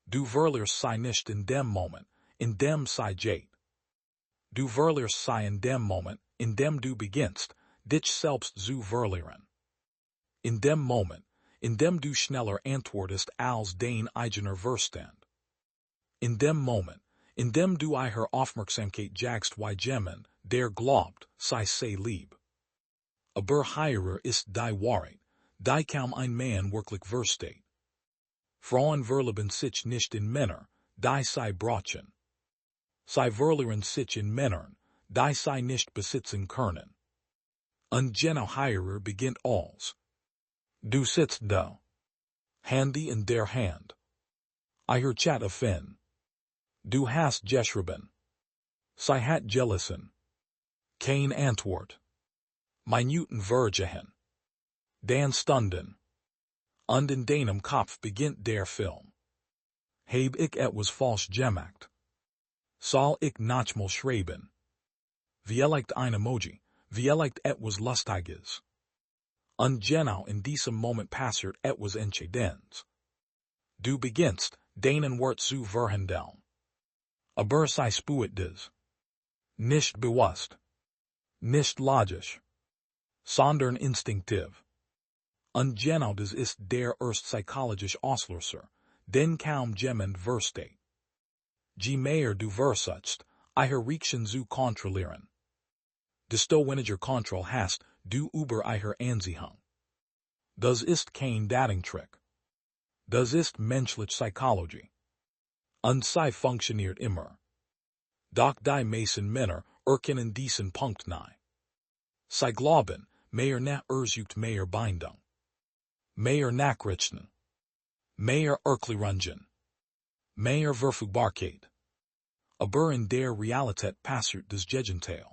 Du verliers sei nicht in dem Moment, in dem sei geht. Du verliers sei in dem Moment, in dem du beginnst, dich selbst zu verlieren. In dem Moment, in dem du schneller antwortest als dein eigener Verstand. In dem Moment, in dem du ihre Aufmerksamkeit jagst wie jemand, der glaubt, sei lieb. Aber hier ist die Wahrheit, die kaum ein Mann wirklich versteht. Frauen verlieben sich nicht in Männer, die sie brauchen. Sie verlieren sich in Männern, die sie nicht besitzen können. Und genau hier beginnt alles. Du sitzt da. Handy in der Hand. Ihr Chat affin. Du hast geschrieben. Sie hat gelesen. Kein Antwort. Minuten vergehen. Dan Stunden. Und in deinem Kopf beginnt der Film. Heb ich etwas falsch gemacht? Soll ich nochmal schreiben? Vielleicht ein Emoji, vielleicht etwas Lustiges. Und genau in diesem Moment passiert etwas Entscheidendes. Du beginnst, deinen Wort zu verhandeln. Aber sei spürt das. Nicht bewusst. Nicht logisch. Sondern instinktiv. Und genau das ist der erste psychologische Auslöser, den kaum jemand versteht. Je mehr du versuchst, ihre Reaktion zu kontrollieren. Desto weniger Kontrolle hast du über ihre Anziehung. Das ist kein Dating-Trick. Das ist menschliche Psychologie. Und sie funktioniert immer. Doch die meisten Männer erkennen diesen Punkt nicht. Sie glauben, mehr nach sucht mehr Bindung. Mehr Nachrichten. Mehr Erklärungen. Mehr Verfügbarkeit. Aber in der Realität passiert das Gegenteil.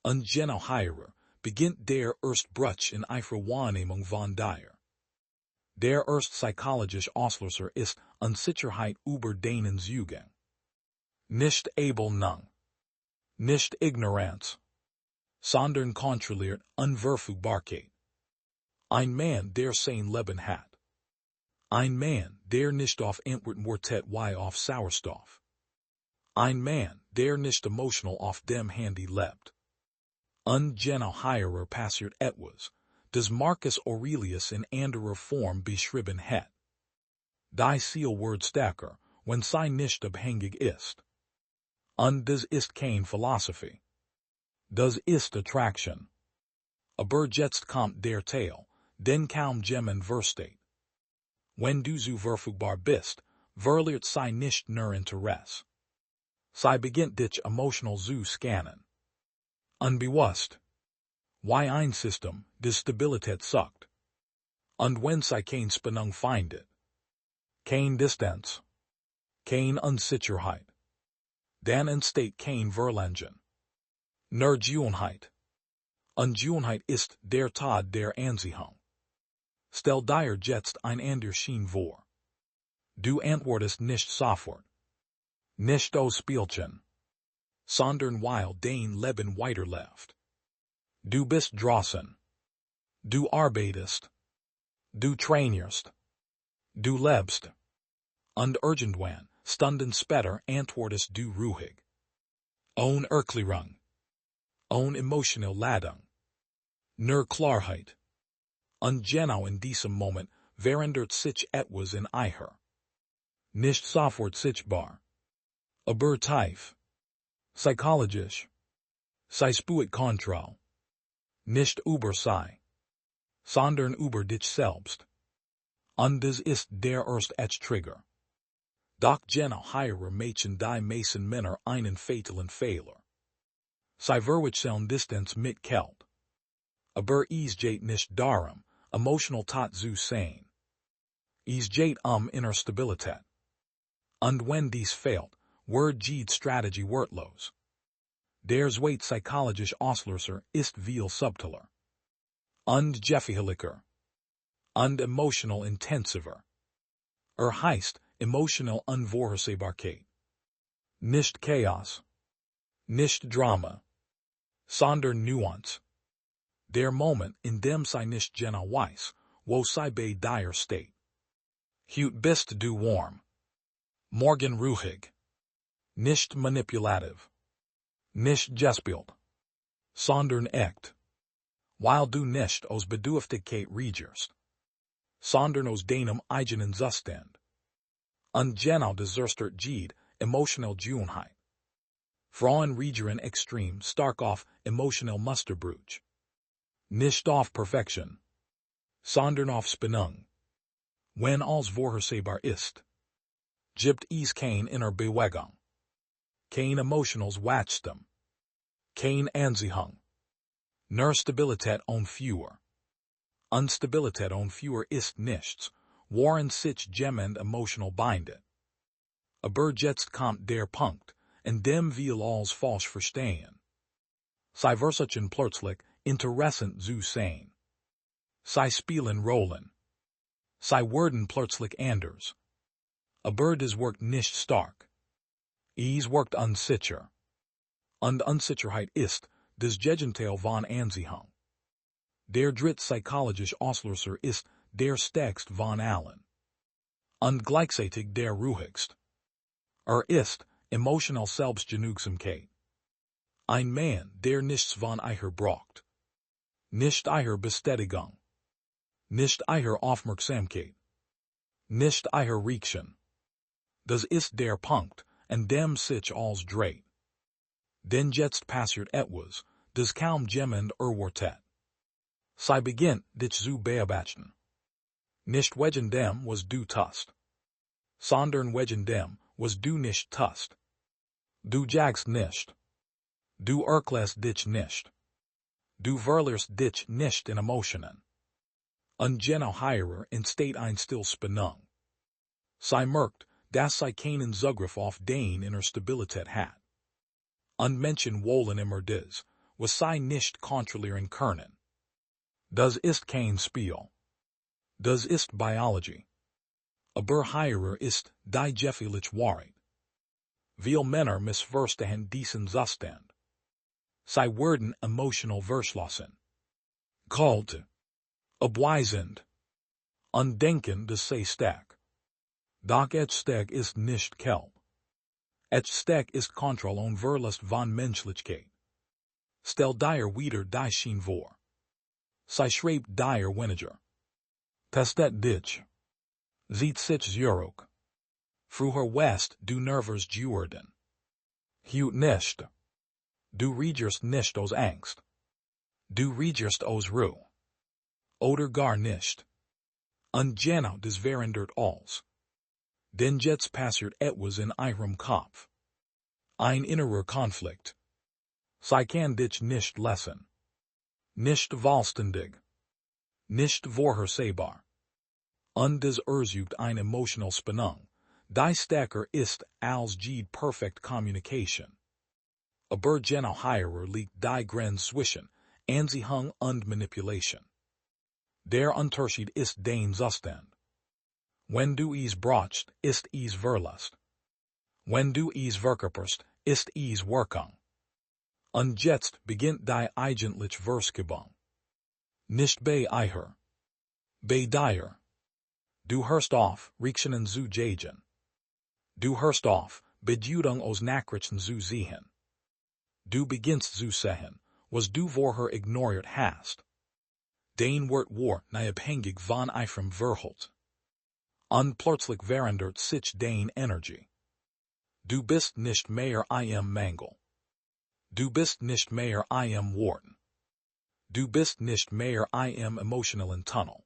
Und genau hier beginnt der erste Bruch in ihrer Wahrnehmung von dir. Der erste psychologische Auslöser ist Unsicherheit über deinen Zugang. Nicht Ablehnung. Nicht Ignoranz. Sondern kontrolliert Unverfügbarkeit. Ein Mann, der sein Leben hat. Ein Mann, der nicht auf Antworten wartet wie auf Sauerstoff. Ein Mann, der nicht emotional auf dem Handy lebt. Und genau hier passiert etwas, das Marcus Aurelius in anderer Form beschrieben hat. Die Zielwort stärker, wenn sie nicht abhängig ist. Und das ist kein Philosophie. Das ist Attraction. Aber jetzt kommt der Teil, den kaum jemand versteht. Wenn du zu verfügbar bist, verliert sie nicht nur Interesse. Sie beginnt dich emotional zu scannen. Unbewusst. Wie ein System, das Stabilität sucht. Und wenn sie kein Spannung findet. Kein Distanz. Kein Unsicherheit. Dann entsteht kein Verlangen. Nur Gewohnheit. Und Gewohnheit ist der Tod der Anziehung. Stell dir jetzt ein Anderschen vor. Du antwortest nicht sofort. Nicht aus Spielchen. Sondern weil dein Leben weiterläuft. Du bist draußen. Du arbeitest. Du trainierst. Du lebst. Und irgendwann, Stunden später antwortest du ruhig. Ohne Erklärung. Ohne emotionale Ladung. Nur Klarheit. Und genau in diesem Moment verändert sich etwas in ihr. Nicht sofort sichtbar. Aber tief. Psychologisch. Sie spürt Kontrolle. Nicht über sie. Sondern über dich selbst. Und das ist der erste Trigger. Doch genau hier machen die meisten Männer einen fatalen Fehler. Sie verwechseln Distanz mit Kälte. Aber es geht nicht darum, emotional tot zu sein. Es geht inner Stabilität. Und wenn dies fehlt, wird die Strategie wertlos. Der zweite psychologische Auslöser ist viel subtiler. Und gefährlicher. Und emotional intensiver. Heißt emotional Unvorhersehbarkeit. Nicht Chaos. Nicht Drama. Sondern Nuance. Der Moment, in dem sie nicht genau weiß, wo sie bei dir steht. Heute bist du warm. Morgen ruhig. Nicht manipulativ. Nicht gespielt. Sondern echt. Weil du nicht aus Bedürftigkeit reagierst. Sondern aus deinem eigenen Zustand. Und genau das geht, emotional Juenheit. Frauen reagieren extrem stark auf emotional Musterbruch. Nicht auf Perfektion. Sondern auf Spannung. Wenn alles vorhersehbar ist. Gibt es keine innere Bewegung. Kein emotionals Wachstum. Kein Anziehung. Nur Stabilität und Führer. Unstabilität und Führer ist nichts, woran sich jemand emotional bindet. Aber jetzt kommt der Punkt, in dem wir alles falsch verstehen. Sie versuchen plötzlich interessant zu sein. Sie spielen Rollen. Sie werden plötzlich anders. Aber das wirkt nicht stark. Es wirkt unsicher. Und Unsicherheit ist das Gegenteil von Anziehung. Der dritte psychologische Auslöser ist der stärkste von allen. Und gleichzeitig der ruhigste. Ist emotional Selbstgenugsamkeit. Ein Mann, der nichts von ihr braucht. Nicht ihre Bestätigung. Nicht ihre Aufmerksamkeit. Nicht ihre Reaktion. Das ist der Punkt, an dem sich alles dreht. Denn jetzt passiert etwas, das kaum jemand erwartet. Sie beginnt dich zu beobachten. Nicht wegen dem, was du tust. Sondern wegen dem, was du nicht tust. Du jagst nicht. Du erklärst dich nicht. Du verlierst dich nicht in Emotionen. Und genau hierer entsteht ein Stillspannung. Sie merkt, dass sie keinen Zugriff auf den inner Stabilität hat. Und Menschen wollen immer das, was sie nicht kontrollieren können. Das ist kein Spiel. Das ist Biologie. Aber hierer ist die gefährliche Wahrheit. Viele Männer missverstehen diesen Zustand. Sie werden emotional verschlossen. Kalt. Abweisend. Und denken, dass sie stark. Doch stark ist nicht kalt. Stark ist Kontrolle und Verlust von Menschlichkeit. Stell dir wieder die Schien vor. Sie schreibt dir weniger. Testet dich. Sieht sich zurück. Früher west du nervös geworden. Hut nicht. Du reagierst nicht aus Angst. Du reagierst aus Ruhe. Oder gar nicht. Und genau das verändert alles. Denn jetzt passiert etwas in ihrem Kopf. Ein innerer Konflikt. Sie kann dich nicht lesen. Nicht vollständig. Nicht vorhersehbar. Und das erzeugt eine emotional Spannung, die stärker ist als jede perfect Communication. Aber genau hierer liegt die Grenze zwischen Anziehung und Manipulation. Der Unterschied ist dein Zustand. Wenn du es brauchst, ist es Verlust. Wenn du es verkörperst, ist es Wirkung. Und jetzt beginnt die eigentliche Verskebung. Nicht bei ihr. Bei dir. Du hörst auf, Reaktionen zu jagen. Du hörst auf, Bedeutung aus Nachrichten zu sehen. Du beginnst zu sehen, was du vorher ignoriert hast. Dein Wort abhängig von ihrem Verhalt. Und plötzlich verändert sich dein Energie. Du bist nicht mehr im Mangel. Du bist nicht mehr im Worten. Du bist nicht mehr im emotionalen Tunnel.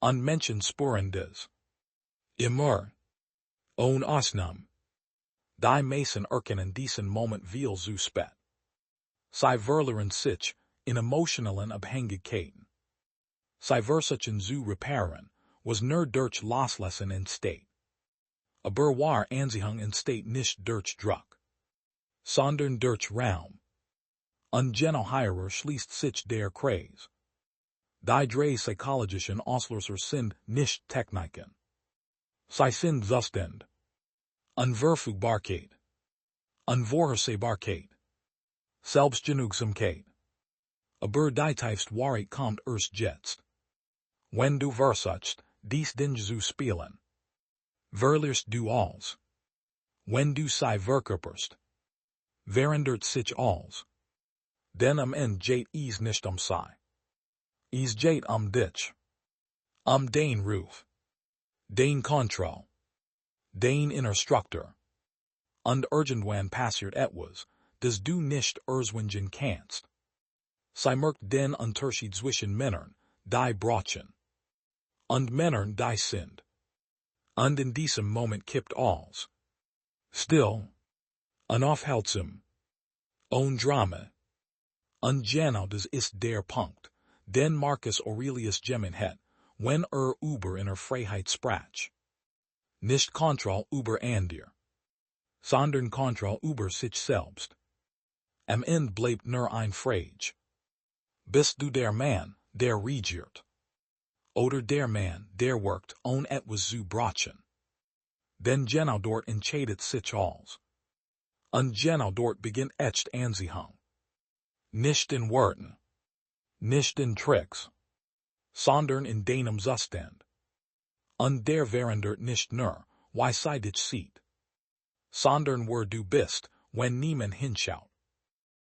Und Menschen spüren das. Immer. Ohne Ausnahme. Die meisten erkennen diesen Moment viel zu spät. Sie verlieren sich in emotionalen Abhängigkeiten. Sie versuchen zu reparieren, was nur durch Loslassen entsteht. Aber war Anziehung entsteht nicht durch Druck, sondern durch Raum. Und genau hierer schließt sich der Kreis. Die drei psychologischen Auslöser sind nicht Techniken. Sie sind Zustand. Unverfügbarkeit. Unvorhersehbarkeit. Selbstgenugsamkeit. Aber die tiefste Wahrheit kommt erst jetzt. Wenn du versuchst, dies Ding zu spielen. Verliers du alles. Wenn du sie verkörperst. Verandert sich alles. Denn am Ende geht es nicht sie. Es geht dich. Den Ruf. Den Kontrolle. Den inner Struktur. Und irgendwann passiert etwas, das du nicht erzwingen kannst. Sie merkt den Unterschied zwischen Männern, die brachen. Und Männern, die sind. Und in diesem Moment kippt alles. Still. Unaufhaltsam. Ohne Drama. Und genau das ist der Punkt, den Marcus Aurelius gemeint hat, wenn über inner Freiheit sprach. Nicht Kontrolle über andere. Sondern Kontrolle über sich selbst. Am Ende bleibt nur ein Frage. Bist du der Mann, der regiert? Oder der Mann, der workt ohne etwas zu brachen? Denn genau dort entscheidet sich alles. Und genau dort beginnt echt Anziehung. Nicht in Worten. Nicht in Tricks. Sondern in deinem Zustand. Und der verandert nicht nur, wie sie dich sieht. Sondern wer du bist, wenn niemand hinschaut.